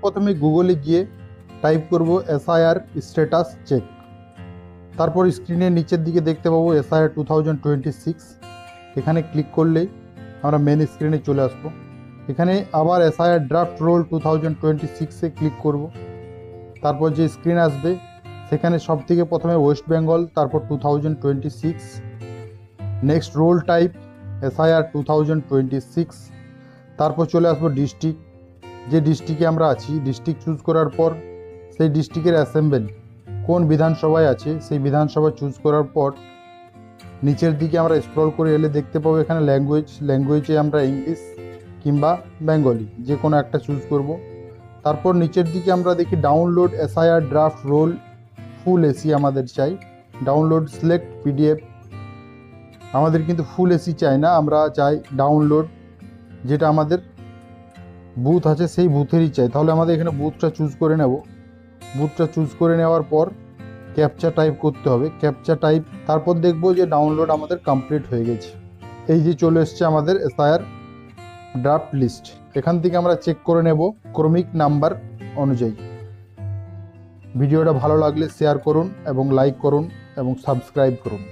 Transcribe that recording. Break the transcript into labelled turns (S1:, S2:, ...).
S1: প্রথমে গুগলে গিয়ে টাইপ করব এসআইআর স্ট্যাটাস চেক। তারপর স্ক্রিনের নিচের দিকে দেখতে পাবো এসআইআর 2026। এখানে ক্লিক করলেই আমরা মেন স্ক্রিনে চলে আসবো। এখানে আবার এসআইআর ড্রাফট রোল 2026-এ ক্লিক করব। তারপর যে স্ক্রিন আসবে সেখানে সব থেকে প্রথমে ওয়েস্ট বেঙ্গল, তারপর 2026, নেক্সট রোল টাইপ এসআইআর 2026, তারপর চলে আসবো ডিস্ট্রিক্ট। যে ডিস্ট্রিক্টে আমরা আছি ডিস্ট্রিক্ট চুজ করার পর সেই ডিস্ট্রিক্টের অ্যাসেম্বলি কোন বিধানসভায় আছে সেই বিধানসভা চুজ করার পর নিচের দিকে আমরা স্ক্রল করে এলে দেখতে পাবো এখানে ল্যাঙ্গুয়েজে আমরা ইংলিশ কিংবা বেঙ্গলি যে কোনো একটা চুজ করব। তারপর নিচের দিকে আমরা দেখি ডাউনলোড এসআইআর ড্রাফট রোল ফুল এসি আমাদের চাই, ডাউনলোড সিলেক্ট পিডিএফ। আমাদের কিন্তু ফুল এসি চাই না, আমরা চাই ডাউনলোড, যেটা আমাদের বুথ আছে সেই বুথেরই চাই। তাহলে আমাদের এখানে বুথটা চুজ করে নেব। বুথটা চুজ করে নেওয়ার পর ক্যাপচা টাইপ করতে হবে, ক্যাপচা টাইপ। তারপর দেখব যে ডাউনলোড আমাদের কমপ্লিট হয়ে গেছে। এই যে চলে এসছে আমাদের এসআইআর ড্রাফট লিস্ট। এখান থেকে আমরা চেক করে নেব ক্রমিক নাম্বার অনুযায়ী। ভিডিওটা ভালো লাগলে শেয়ার করুন এবং লাইক করুন এবং সাবস্ক্রাইব করুন।